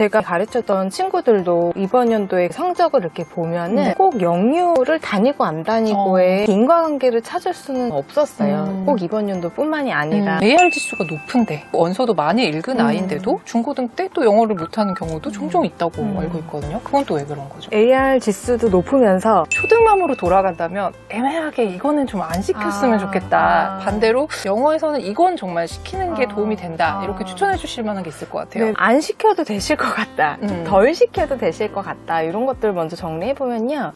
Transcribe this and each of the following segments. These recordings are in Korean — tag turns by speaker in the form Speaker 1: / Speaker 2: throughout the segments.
Speaker 1: 제가 가르쳤던 친구들도 이번 연도에 성적을 이렇게 보면은 꼭 영유를 다니고 안 다니고의 인과관계를 찾을 수는 없었어요. 꼭 이번 연도뿐만이 아니라
Speaker 2: AR 지수가 높은데 원서도 많이 읽은 아이인데도 중고등 때 또 영어를 못하는 경우도 종종 있다고 알고 있거든요. 그건 또 왜 그런 거죠?
Speaker 1: AR 지수도 높으면서
Speaker 2: 초등맘으로 돌아간다면 애매하게 이거는 좀 안 시켰으면 좋겠다. 반대로 영어에서는 이건 정말 시키는 게 도움이 된다. 이렇게 추천해 주실 만한 게 있을 것 같아요.
Speaker 1: 네, 안 시켜도 되실 것 같다. 덜 시켜도 되실 것 같다. 이런 것들 먼저 정리해보면요.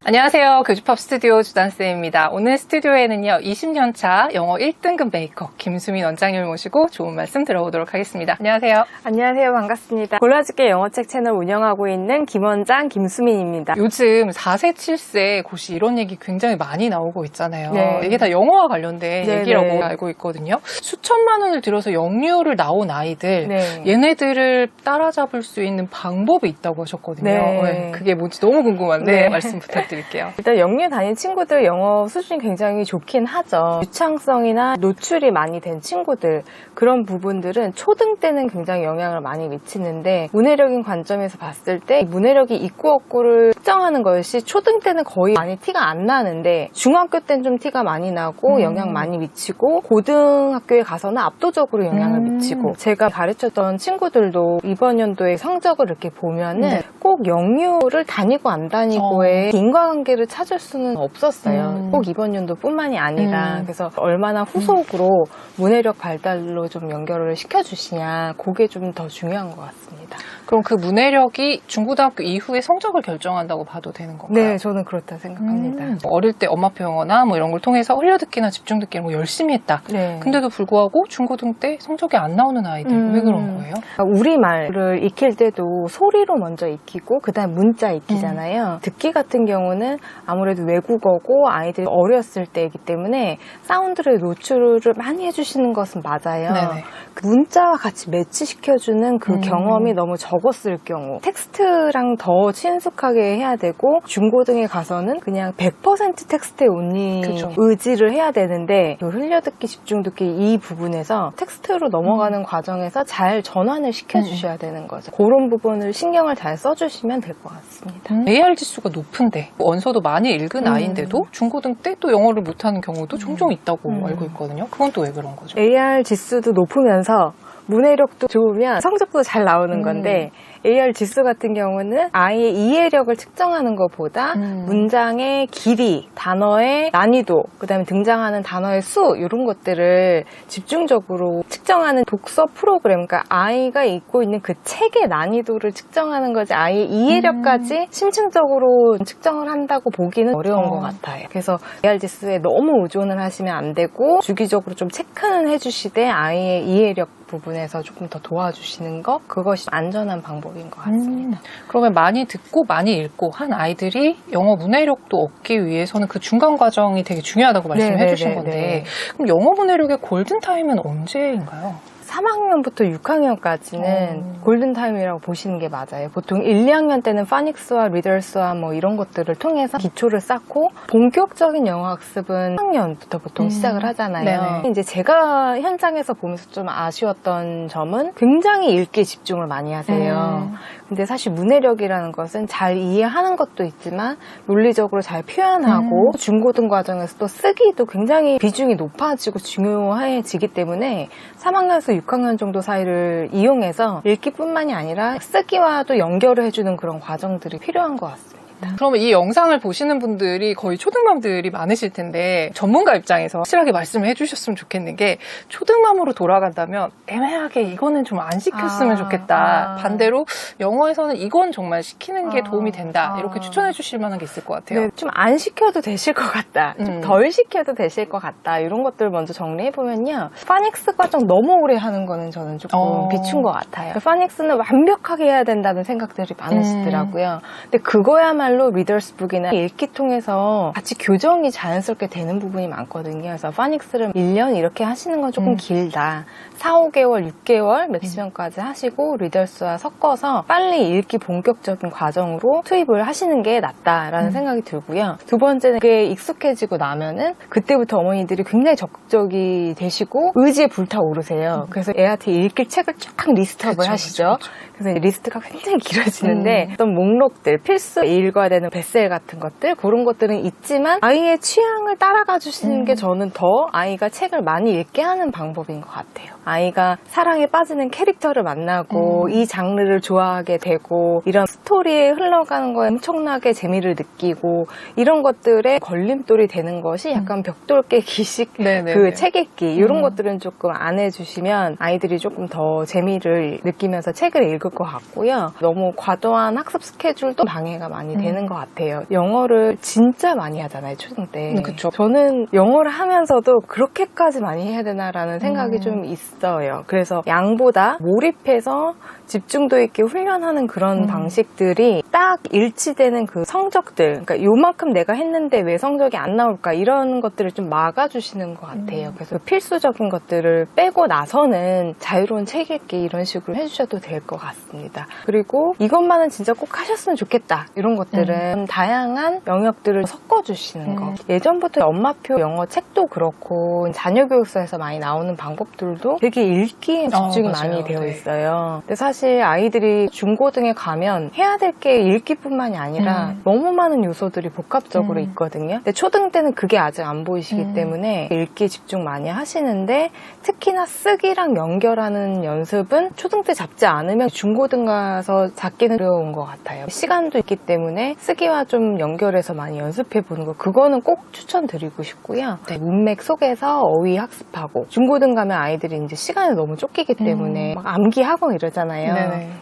Speaker 2: 안녕하세요. 교주팝 스튜디오 주단쌤입니다. 오늘 스튜디오에는요, 20년차 영어 1등급 메이커 김수민 원장님을 모시고 좋은 말씀 들어보도록 하겠습니다. 안녕하세요.
Speaker 1: 안녕하세요. 반갑습니다. 골라줄게 영어책 채널 운영하고 있는 김원장 김수민입니다.
Speaker 2: 요즘 4세, 7세 고시 이런 얘기 굉장히 많이 나오고 있잖아요.
Speaker 1: 네.
Speaker 2: 이게 다 영어와 관련된
Speaker 1: 네,
Speaker 2: 얘기라고
Speaker 1: 네.
Speaker 2: 알고 있거든요. 수천만 원을 들여서 영유를 나온 아이들,
Speaker 1: 네.
Speaker 2: 얘네들을 따라잡을 수 있는 방법이 있다고 하셨거든요.
Speaker 1: 네.
Speaker 2: 그게 뭔지 너무 궁금한데
Speaker 1: 네.
Speaker 2: 말씀 부탁드릴게요.
Speaker 1: 일단 영유 다닌 친구들 영어 수준이 굉장히 좋긴 하죠. 유창성이나 노출이 많이 된 친구들, 그런 부분들은 초등 때는 굉장히 영향을 많이 미치는데, 문해력인 관점에서 봤을 때 문해력이 있고 없고를 측정하는 것이 초등 때는 거의 많이 티가 안 나는데 중학교 때는 좀 티가 많이 나고 영향 많이 미치고, 고등학교에 가서는 압도적으로 영향을 미치고, 제가 가르쳤던 친구들도 이번 연도에 성적을 이렇게 보면은 꼭 영유를 다니고 안 다니고의 인과관계를 찾을 수는 없었어요. 꼭 이번 연도뿐만이 아니라. 그래서 얼마나 후속으로 문해력 발달로 좀 연결을 시켜주시냐, 그게 좀 더 중요한 것 같습니다.
Speaker 2: 그럼 그 문해력이 중고등학교 이후에 성적을 결정한다고 봐도 되는 건가요?
Speaker 1: 네, 저는 그렇다 생각합니다.
Speaker 2: 어릴 때 엄마표 영어나 뭐 이런 걸 통해서 흘려듣기나 집중듣기 이런 거 열심히 했다.
Speaker 1: 네.
Speaker 2: 근데도 불구하고 중고등 때 성적이 안 나오는 아이들 왜 그런 거예요?
Speaker 1: 우리말을 익힐 때도 소리로 먼저 익히고 그다음 문자 익히잖아요. 듣기 같은 경우는 아무래도 외국어고 아이들이 어렸을 때이기 때문에 사운드를 노출을 많이 해주시는 것은 맞아요.
Speaker 2: 네네.
Speaker 1: 그 문자와 같이 매치시켜주는 그 경험이 너무 적었을 경우, 텍스트랑 더 친숙하게 해야 되고, 중고등에 가서는 그냥 100% 텍스트에 온리
Speaker 2: 그쵸.
Speaker 1: 의지를 해야 되는데, 그 흘려듣기, 집중듣기 이 부분에서 텍스트로 넘어가는 과정에서 잘 전환을 시켜주셔야 되는 거죠. 그런 부분을 신경을 잘 써주시면 될 것 같습니다.
Speaker 2: AR 지수가 높은데 원서도 많이 읽은 아이인데도 중고등 때 또 영어를 못하는 경우도 종종 있다고 알고 있거든요. 그건 또 왜 그런 거죠?
Speaker 1: AR 지수도 높으면서 문해력도 좋으면 성적도 잘 나오는 건데, AR 지수 같은 경우는 아이의 이해력을 측정하는 것보다 문장의 길이, 단어의 난이도, 그다음에 등장하는 단어의 수, 이런 것들을 집중적으로 측정하는 독서 프로그램, 그러니까 아이가 읽고 있는 그 책의 난이도를 측정하는 거지, 아이의 이해력까지 심층적으로 측정을 한다고 보기는 어려운 것 같아요. 그래서 AR 지수에 너무 의존을 하시면 안 되고, 주기적으로 좀 체크는 해주시되 아이의 이해력 부분에서 조금 더 도와주시는 것, 그것이 안전한 방법인 것 같습니다.
Speaker 2: 그러면 많이 듣고 많이 읽고 한 아이들이 영어 문해력도 얻기 위해서는 그 중간 과정이 되게 중요하다고 말씀해 주신 건데, 그럼 영어 문해력의 골든타임은 언제인가요?
Speaker 1: 3학년부터 6학년까지는 골든타임이라고 보시는 게 맞아요. 보통 1, 2학년 때는 파닉스와 리더스와 뭐 이런 것들을 통해서 기초를 쌓고, 본격적인 영어 학습은 3학년부터 보통 시작을 하잖아요.
Speaker 2: 네네.
Speaker 1: 이제 제가 현장에서 보면서 좀 아쉬웠던 점은 굉장히 읽기에 집중을 많이 하세요. 근데 사실 문해력이라는 것은 잘 이해하는 것도 있지만 논리적으로 잘 표현하고 중고등 과정에서 또 쓰기도 굉장히 비중이 높아지고 중요해지기 때문에 3학년에서 6학년 정도 사이를 이용해서 읽기뿐만이 아니라 쓰기와도 연결을 해주는 그런 과정들이 필요한 것 같습니다.
Speaker 2: 그러면 이 영상을 보시는 분들이 거의 초등맘들이 많으실 텐데, 전문가 입장에서 확실하게 말씀을 해주셨으면 좋겠는 게, 초등맘으로 돌아간다면 애매하게 이거는 좀 안 시켰으면 좋겠다. 반대로 영어에서는 이건 정말 시키는 게 도움이 된다. 이렇게 추천해 주실 만한 게 있을 것 같아요.
Speaker 1: 네, 좀 안 시켜도 되실 것 같다. 좀 덜 시켜도 되실 것 같다. 이런 것들 먼저 정리해보면요. 파닉스 과정 너무 오래 하는 거는 저는 조금 비춘 것 같아요. 파닉스는 완벽하게 해야 된다는 생각들이 많으시더라고요. 근데 그거야말로 우리말로 리더스북이나 읽기 통해서 같이 교정이 자연스럽게 되는 부분이 많거든요. 그래서 파닉스를 1년 이렇게 하시는 건 조금 길다. 4, 5개월, 6개월 맥시멈까지 하시고 리더스와 섞어서 빨리 읽기 본격적인 과정으로 투입을 하시는 게 낫다라는 생각이 들고요. 두 번째는 그게 익숙해지고 나면은 그때부터 어머니들이 굉장히 적극적이 되시고 의지에 불타오르세요. 그래서 애한테 읽힐 책을 쫙 리스트업을 하시죠. 그래서 리스트가 굉장히 길어지는데 어떤 목록들, 필수 읽어야 되는 베셀 같은 것들 그런 것들은 있지만 아이의 취향을 따라가 주시는 게 저는 더 아이가 책을 많이 읽게 하는 방법인 것 같아요. 아이가 사랑에 빠지는 캐릭터를 만나고 이 장르를 좋아하게 되고 이런 스토리에 흘러가는 거에 엄청나게 재미를 느끼고 이런 것들에 걸림돌이 되는 것이 약간 벽돌 깨기식 그 책 읽기 이런 것들은 조금 안 해주시면 아이들이 조금 더 재미를 느끼면서 책을 읽을 것 같고요. 너무 과도한 학습 스케줄도 방해가 많이 되는 것 같아요. 영어를 진짜 많이 하잖아요, 초등 때.
Speaker 2: 그쵸.
Speaker 1: 저는 영어를 하면서도 그렇게까지 많이 해야 되나라는 생각이 좀 있어요. 그래서 양보다 몰입해서 집중도 있게 훈련하는 그런 방식들이 딱 일치되는 그 성적들, 그러니까 요만큼 내가 했는데 왜 성적이 안 나올까 이런 것들을 좀 막아주시는 것 같아요. 그래서 필수적인 것들을 빼고 나서는 자유로운 책 읽기 이런 식으로 해주셔도 될 것 같습니다. 그리고 이것만은 진짜 꼭 하셨으면 좋겠다 이런 것들은 다양한 영역들을 섞어주시는 거. 예전부터 엄마표 영어 책도 그렇고 자녀교육서에서 많이 나오는 방법들도 되게 읽기에 집중이 많이 되어 있어요. 근데 사실 아이들이 중고등에 가면 해야 될 게 읽기뿐만이 아니라 너무 많은 요소들이 복합적으로 있거든요. 근데 초등 때는 그게 아직 안 보이시기 때문에 읽기에 집중 많이 하시는데 특히나 쓰기랑 연결하는 연습은 초등 때 잡지 않으면 중고등 가서 잡기는 어려운 것 같아요. 시간도 있기 때문에 쓰기와 좀 연결해서 많이 연습해보는 거 그거는 꼭 추천드리고 싶고요. 문맥 속에서 어휘 학습하고 중고등 가면 아이들이 이제 시간에 너무 쫓기기 때문에 막 암기하고 이러잖아요.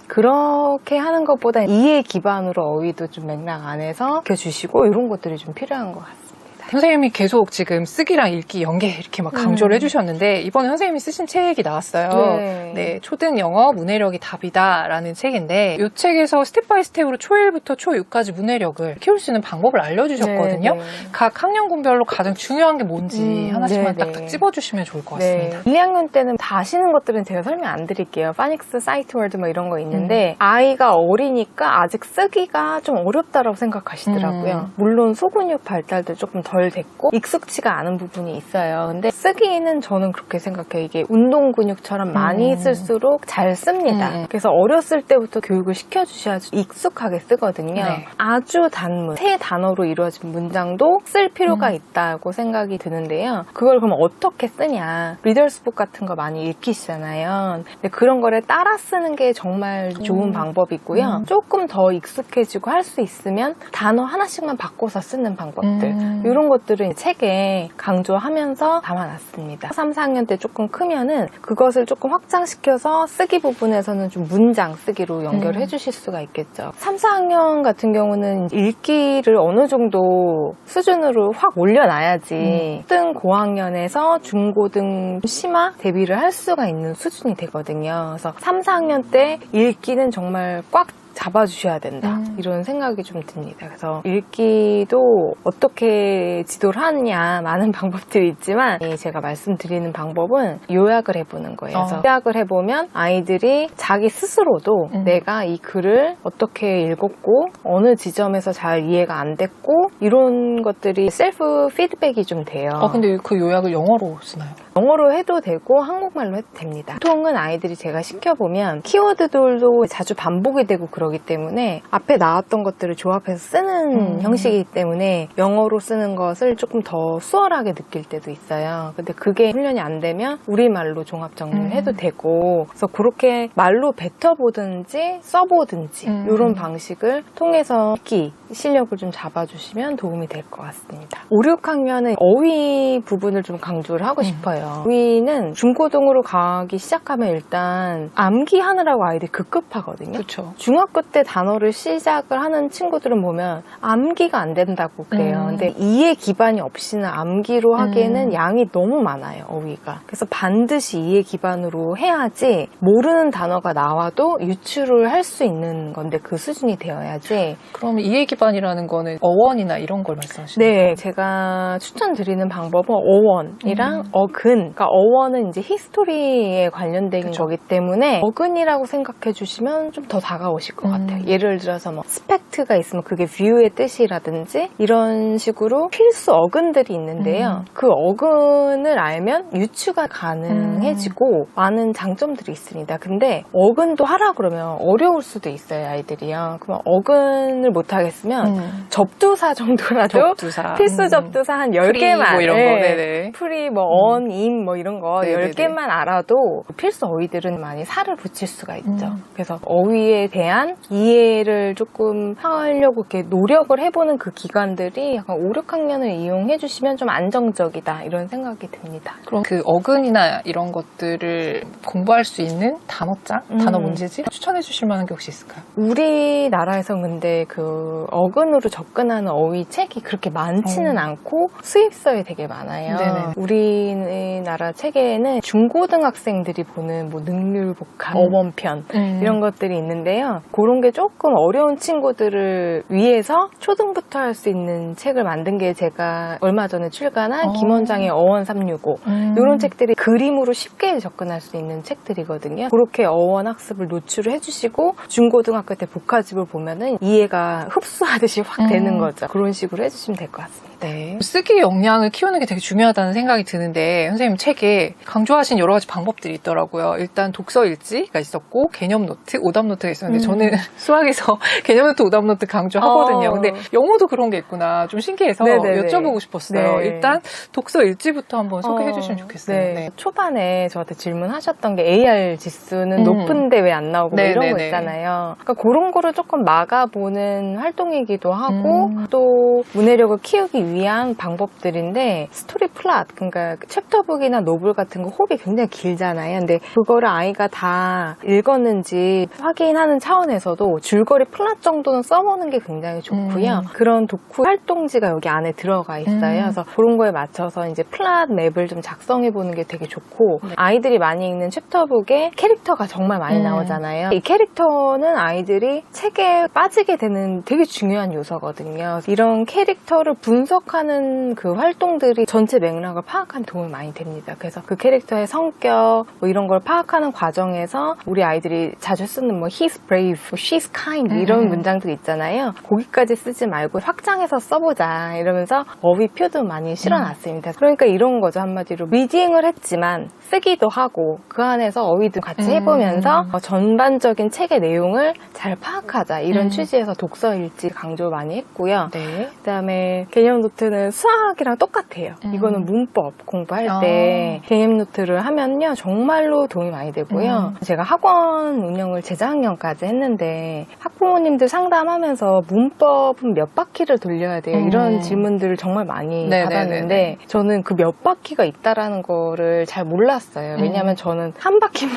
Speaker 1: 그렇게 하는 것보다 이해 기반으로 어휘도 좀 맥락 안에서 익혀주시고 이런 것들이 좀 필요한 것 같습니다.
Speaker 2: 선생님이 계속 지금 쓰기랑 읽기 연계 이렇게 막 강조를 해주셨는데 이번에 선생님이 쓰신 책이 나왔어요. 네, 초등 영어 문해력이 답이다라는 책인데 이 책에서 스텝 바이 스텝으로 초1부터 초6까지 문해력을 키울 수 있는 방법을 알려주셨거든요. 각 학년군별로 가장 중요한 게 뭔지 하나씩만 딱딱 찝어주시면 좋을 것 같습니다.
Speaker 1: 1학년 때는 다 아시는 것들은 제가 설명 안 드릴게요. 파닉스, 사이트월드 뭐 이런 거 있는데 아이가 어리니까 아직 쓰기가 좀 어렵다라고 생각하시더라고요. 물론 소근육 발달도 조금 덜 됐고 익숙치가 않은 부분이 있어요. 근데 쓰기는 저는 그렇게 생각해요. 이게 운동 근육처럼 많이 쓸수록 잘 씁니다. 그래서 어렸을 때부터 교육을 시켜주셔야지 익숙하게 쓰거든요. 아주 단문, 세 단어로 이루어진 문장도 쓸 필요가 있다고 생각이 드는데요. 그걸 그럼 어떻게 쓰냐. 리더스북 같은 거 많이 읽히시잖아요. 근데 그런 거를 따라 쓰는 게 정말 좋은 방법이고요. 조금 더 익숙해지고 할 수 있으면 단어 하나씩만 바꿔서 쓰는 방법들 이런 것들은 책에 강조하면서 담아놨습니다. 3, 4학년 때 조금 크면은 그것을 조금 확장시켜서 쓰기 부분에서는 좀 문장 쓰기로 연결해 주실 수가 있겠죠. 3, 4학년 같은 경우는 읽기를 어느 정도 수준으로 확 올려놔야지 초등 고학년에서 중고등 심화 대비를 할 수가 있는 수준이 되거든요. 그래서 3, 4학년 때 읽기는 정말 꽉 잡아주셔야 된다 이런 생각이 좀 듭니다. 그래서 읽기도 어떻게 지도를 하느냐 많은 방법들이 있지만 제가 말씀드리는 방법은 요약을 해보는 거예요. 그래서 요약을 해보면 아이들이 자기 스스로도 내가 이 글을 어떻게 읽었고 어느 지점에서 잘 이해가 안 됐고 이런 것들이 셀프 피드백이 좀 돼요.
Speaker 2: 근데 그 요약을 영어로 쓰나요?
Speaker 1: 영어로 해도 되고 한국말로 해도 됩니다. 보통은 아이들이 제가 시켜보면 키워드들도 자주 반복이 되고 그러기 때문에 앞에 나왔던 것들을 조합해서 쓰는 형식이기 때문에 영어로 쓰는 것을 조금 더 수월하게 느낄 때도 있어요. 근데 그게 훈련이 안 되면 우리말로 종합 정리를 해도 되고 그래서 그렇게 말로 뱉어보든지 써보든지 이런 방식을 통해서 읽기 실력을 좀 잡아주시면 도움이 될 것 같습니다. 5, 6학년은 어휘 부분을 좀 강조를 하고 싶어요. 있어요. 어휘는 중고등으로 가기 시작하면 일단 암기하느라고 아이들이 급급하거든요.
Speaker 2: 그렇죠.
Speaker 1: 중학교 때 단어를 시작을 하는 친구들은 보면 암기가 안 된다고 그래요. 근데 이해 기반이 없이는 암기로 하기에는 양이 너무 많아요, 어휘가. 그래서 반드시 이해 기반으로 해야지 모르는 단어가 나와도 유추를 할 수 있는 건데 그 수준이 되어야지.
Speaker 2: 그럼 이해 기반이라는 거는 어원이나 이런 걸 말씀하시는 거예요?
Speaker 1: 네, 제가 추천드리는 방법은 어원이랑 어근. 그러니까 어원은 이제 히스토리에 관련된
Speaker 2: 그쵸.
Speaker 1: 거기 때문에 어근이라고 생각해 주시면 좀 더 다가오실 것 같아요. 예를 들어서 뭐 스펙트가 있으면 그게 뷰의 뜻이라든지 이런 식으로 필수 어근들이 있는데요. 그 어근을 알면 유추가 가능해지고 많은 장점들이 있습니다. 근데 어근도 하라 그러면 어려울 수도 있어요, 아이들이요. 그럼 어근을 못 하겠으면 접두사 정도라도
Speaker 2: 접두사.
Speaker 1: 필수 접두사 한
Speaker 2: 프리
Speaker 1: 10개만
Speaker 2: 뭐 이런 거, 네네.
Speaker 1: 프리 뭐 on, in 뭐 이런 거
Speaker 2: 네네네.
Speaker 1: 10개만 알아도 필수 어휘들은 많이 살을 붙일 수가 있죠. 그래서 어휘에 대한 이해를 조금 하려고 이렇게 노력을 해보는 그 기관들이 약간 5, 6학년을 이용해 주시면 좀 안정적이다 이런 생각이 듭니다.
Speaker 2: 그럼 그 어근이나 이런 것들을 공부할 수 있는 단어장, 단어 문제집 추천해 주실 만한 게 혹시 있을까요?
Speaker 1: 우리나라에서 근데 그 어근으로 접근하는 어휘 책이 그렇게 많지는 않고 수입서에 되게 많아요.
Speaker 2: 네네.
Speaker 1: 우리나라 책에는 중고등학생들이 보는 뭐 능률복합, 어원편 이런 것들이 있는데요. 그런 게 조금 어려운 친구들을 위해서 초등부터 할 수 있는 책을 만든 게 제가 얼마 전에 출간한 김원장의 어원 365 이런 책들이 그림으로 쉽게 접근할 수 있는 책들이거든요. 그렇게 어원 학습을 노출을 해주시고 중고등학교 때 복화집을 보면은 이해가 흡수하듯이 확 되는 거죠. 그런 식으로 해주시면 될 것 같습니다.
Speaker 2: 네. 쓰기 역량을 키우는 게 되게 중요하다는 생각이 드는데 선생님 책에 강조하신 여러 가지 방법들이 있더라고요. 일단 독서 일지가 있었고 개념 노트, 오답 노트가 있었는데 저는 수학에서 개념 노트, 오답 노트 강조하거든요. 근데 영어도 그런 게 있구나. 좀 신기해서
Speaker 1: 네네네.
Speaker 2: 여쭤보고 싶었어요.
Speaker 1: 네.
Speaker 2: 일단 독서 일지부터 한번 소개해 주시면 좋겠어요.
Speaker 1: 네.
Speaker 2: 네.
Speaker 1: 초반에 저한테 질문하셨던 게 AR 지수는 높은데 왜 안 나오고 뭐 이런 거
Speaker 2: 네네네.
Speaker 1: 있잖아요. 그러니까 그런 거를 조금 막아보는 활동이기도 하고 또 문해력을 키우기 위한 방법들인데 스토리 플랫, 그러니까 챕터북이나 노블 같은 거 호흡이 굉장히 길잖아요. 근데 그거를 아이가 다 읽었는지 확인하는 차원에서도 줄거리 플랫 정도는 써보는 게 굉장히 좋고요. 그런 독후 활동지가 여기 안에 들어가 있어요. 그래서 그런 거에 맞춰서 이제 플랫 맵을 좀 작성해보는 게 되게 좋고 아이들이 많이 읽는 챕터북에 캐릭터가 정말 많이 나오잖아요. 이 캐릭터는 아이들이 책에 빠지게 되는 되게 중요한 요소거든요. 이런 캐릭터를 분석하는 그 활동들이 전체 맥락을 파악하는 도움이 많이 됩니다. 그래서 그 캐릭터의 성격 뭐 이런 걸 파악하는 과정에서 우리 아이들이 자주 쓰는 뭐 he's brave, she's kind 이런 문장들 있잖아요. 거기까지 쓰지 말고 확장해서 써보자 이러면서 어휘표도 많이 실어놨습니다. 그러니까 이런 거죠. 한마디로 리딩을 했지만 쓰기도 하고 그 안에서 어휘도 같이 해보면서 전반적인 책의 내용을 잘 파악하자 이런 취지에서 독서 일지 강조 많이 했고요.
Speaker 2: 네.
Speaker 1: 그다음에 개념 노트는 수학이랑 똑같아요. 이거는 문법 공부할 때 개념 노트를 하면요 정말로 도움이 많이 되고요. 제가 학원 운영을 재작년까지 했는데 학부모님들 상담하면서 문법은 몇 바퀴를 돌려야 돼요. 이런 질문들을 정말 많이 받았는데 저는 그 몇 바퀴가 있다라는 거를 잘 몰랐어요. 왜냐하면 저는 한 바퀴만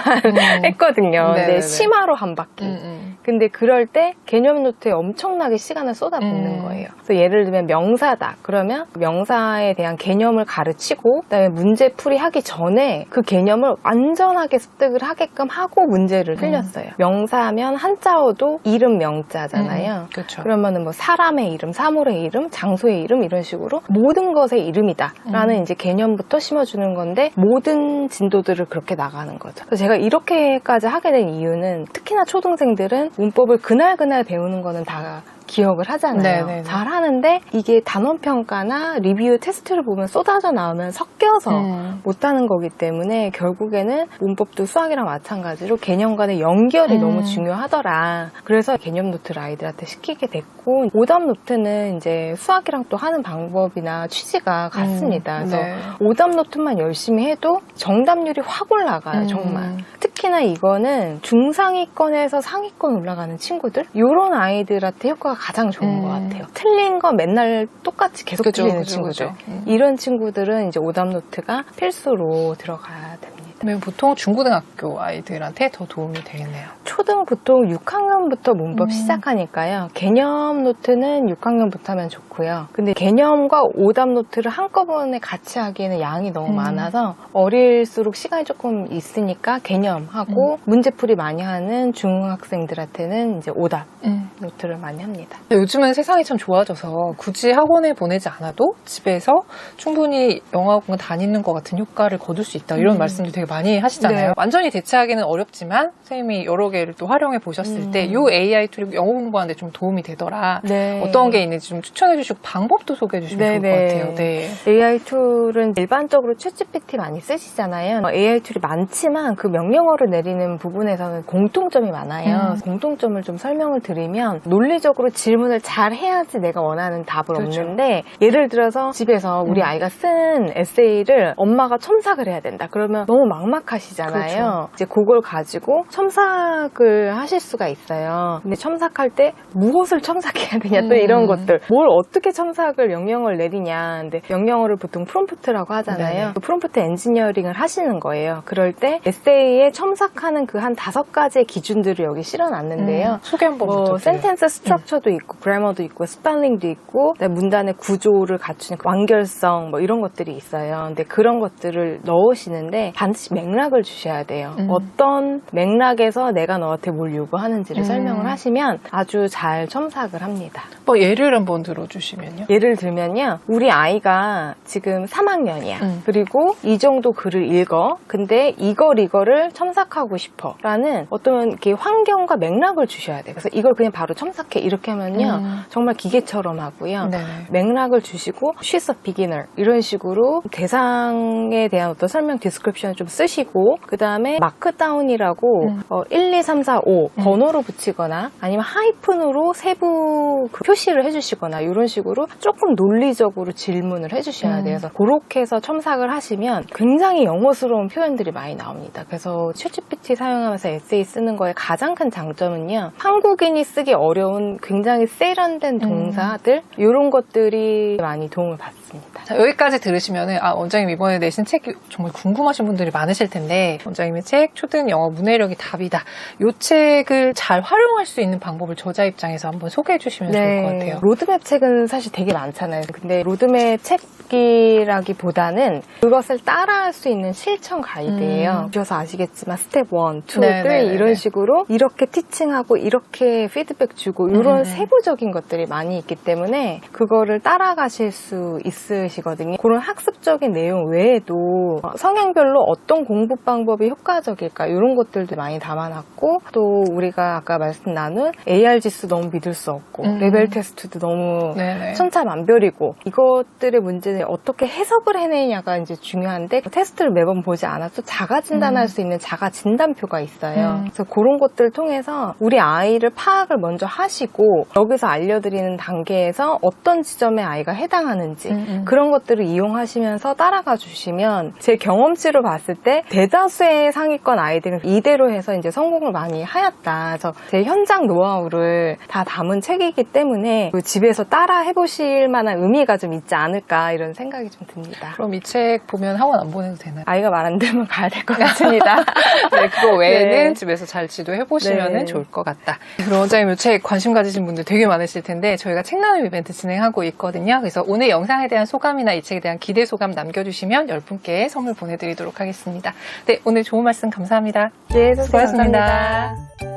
Speaker 1: 했거든요. 근데 심화로 한 바퀴. 근데 그럴 때 개념 노트에 엄청나게 시간을 쏟아붓는 거예요. 그래서 예를 들면 명사다. 그러면 명사에 대한 개념을 가르치고 그다음에 문제풀이 하기 전에 그 개념을 완전하게 습득을 하게끔 하고 문제를 틀렸어요. 명사하면 한자어도 이름 명자잖아요.
Speaker 2: 그렇죠.
Speaker 1: 그러면은 뭐 사람의 이름, 사물의 이름, 장소의 이름 이런 식으로 모든 것의 이름이다라는 이제 개념부터 심어주는 건데 모든 진도들을 그렇게 나가는 거죠. 그래서 제가 이렇게까지 하게 된 이유는 특히나 초등생들은 문법을 그날 배우는 거는 다 기억을 하잖아요.
Speaker 2: 네네네.
Speaker 1: 잘 하는데 이게 단원평가나 리뷰 테스트를 보면 쏟아져 나오면 섞여서 못하는 거기 때문에 결국에는 문법도 수학이랑 마찬가지로 개념 간의 연결이 너무 중요하더라. 그래서 개념 노트를 아이들한테 시키게 됐고 오답 노트는 이제 수학이랑 또 하는 방법이나 취지가 같습니다. 그래서 오답 노트만 열심히 해도 정답률이 확 올라가요. 정말. 특히나 이거는 중상위권에서 상위권 올라가는 친구들 이런 아이들한테 효과가 가장 좋은 것 같아요. 틀린 거 맨날 똑같이 계속 틀리는 친구들. 이런 친구들은 이제 오답 노트가 필수로 들어가야 됩니다.
Speaker 2: 그러면 보통 중고등학교 아이들한테 더 도움이 되겠네요.
Speaker 1: 초등 보통 6학년부터 문법 시작하니까요. 개념 노트는 6학년부터 하면 좋고요. 근데 개념과 오답 노트를 한꺼번에 같이 하기에는 양이 너무 많아서 어릴수록 시간이 조금 있으니까 개념하고 문제풀이 많이 하는 중학생들한테는 이제 오답 노트를 많이 합니다.
Speaker 2: 요즘은 세상이 참 좋아져서 굳이 학원에 보내지 않아도 집에서 충분히 영어학원 다니는 것 같은 효과를 거둘 수 있다. 이런 말씀도 되게 많이 하시잖아요.
Speaker 1: 네.
Speaker 2: 완전히 대체하기는 어렵지만 선생님이 여러 개를 또 활용해 보셨을 때 이 AI 툴이 영어 공부하는데 좀 도움이 되더라.
Speaker 1: 네.
Speaker 2: 어떤 게 있는지 좀 추천해 주시고 방법도 소개해 주시면 좋을 것 같아요. 네.
Speaker 1: AI 툴은 일반적으로 챗GPT 많이 쓰시잖아요. AI 툴이 많지만 그 명령어를 내리는 부분에서는 공통점이 많아요. 공통점을 좀 설명을 드리면 논리적으로 질문을 잘 해야지 내가 원하는 답을
Speaker 2: 그렇죠.
Speaker 1: 얻는데 예를 들어서 집에서 우리 아이가 쓴 에세이를 엄마가 첨삭을 해야 된다. 그러면 너무 막막하시잖아요.
Speaker 2: 그렇죠.
Speaker 1: 이제 그걸 가지고 첨삭을 하실 수가 있어요. 근데 첨삭할 때 무엇을 첨삭해야 되냐 또 이런 것들 뭘 어떻게 첨삭을 명령어를 내리냐. 근데 명령어를 보통 프롬프트라고 하잖아요. 그 프롬프트 엔지니어링을 하시는 거예요. 그럴 때 에세이에 첨삭하는 그 한 5가지의 기준들을 여기 실어놨는데요.
Speaker 2: 소개 한번 부탁드려요.
Speaker 1: 센텐스 스트럭처도 있고 그래머도 있고 스펠링도 있고 문단의 구조를 갖추는 완결성 뭐 이런 것들이 있어요. 근데 그런 것들을 넣으시는데 반드시 맥락을 주셔야 돼요. 어떤 맥락에서 내가 너한테 뭘 요구하는지를 설명을 하시면 아주 잘 첨삭을 합니다.
Speaker 2: 뭐 예를 한번 들어주시면요.
Speaker 1: 예를 들면요. 우리 아이가 지금 3학년이야. 그리고 이 정도 글을 읽어. 근데 이거를 첨삭하고 싶어. 라는 어떤 이렇게 환경과 맥락을 주셔야 돼요. 그래서 이걸 그냥 바로 첨삭해. 이렇게 하면요. 정말 기계처럼 하고요.
Speaker 2: 네네.
Speaker 1: 맥락을 주시고 she's a beginner 이런 식으로 대상에 대한 어떤 설명 디스크립션을 좀 쓰시고 그 다음에 마크다운이라고 1, 2, 3, 4, 5 번호로 붙이거나 아니면 하이픈으로 세부 표시를 해주시거나 이런 식으로 조금 논리적으로 질문을 해주셔야 돼요. 그래서 그렇게 해서 첨삭을 하시면 굉장히 영어스러운 표현들이 많이 나옵니다. 그래서 챗GPT 사용하면서 에세이 쓰는 거의 가장 큰 장점은요. 한국인이 쓰기 어려운 굉장히 세련된 동사들 이런 것들이 많이 도움을 받습니다.
Speaker 2: 자, 여기까지 들으시면은 원장님 이번에 내신 책이 정말 궁금하신 분들이 많으실 텐데 원장님의 책 초등 영어 문해력이 답이다. 이 책을 잘 활용할 수 있는 방법을 저자 입장에서 한번 소개해 주시면 좋을 것 같아요.
Speaker 1: 로드맵 책은 사실 되게 많잖아요. 근데 로드맵 책이라기보다는 그것을 따라할 수 있는 실천 가이드예요. 보셔서 아시겠지만 스텝 1, 2, 3 이런 식으로 이렇게 티칭하고 이렇게 피드백 주고 이런 세부적인 것들이 많이 있기 때문에 그거를 따라가실 수 있으시거든요. 그런 학습적인 내용 외에도 성향별로 어떤 공부 방법이 효과적일까 이런 것들도 많이 담아놨고 또 우리가 아까 말씀 나눈 AR 지수 너무 믿을 수 없고 레벨 테스트도 너무 천차만별이고 이것들의 문제는 어떻게 해석을 해내냐가 이제 중요한데 테스트를 매번 보지 않아도 자가 진단할 수 있는 자가 진단표가 있어요. 그래서 그런 것들을 통해서 우리 아이를 파악을 먼저 하시고 여기서 알려드리는 단계에서 어떤 지점에 아이가 해당하는지 그런 것들을 이용하시면서 따라가 주시면 제 경험치로 봤을 때 대다수의 상위권 아이들은 이대로 해서 이제 성공을 많이 하였다. 그래서 제 현장 노하우를 다 담은 책이기 때문에 집에서 따라 해보실 만한 의미가 좀 있지 않을까 이런 생각이 좀 듭니다.
Speaker 2: 그럼 이 책 보면 학원 안 보내도 되나요?
Speaker 1: 아이가 말 안 들으면 가야 될 것 같습니다.
Speaker 2: 네, 그거 외에는 집에서 잘 지도해보시면 좋을 것 같다. 그럼 원장님 이 책 관심 가지신 분들 되게 많으실 텐데 저희가 책 나눔 이벤트 진행하고 있거든요. 그래서 오늘 영상에 대한 소감이나 이 책에 대한 기대 소감 남겨주시면 10분께 선물 보내드리도록 하겠습니다. 네, 오늘 좋은 말씀 감사합니다.
Speaker 1: 네,
Speaker 2: 수고하셨습니다.
Speaker 1: 감사합니다.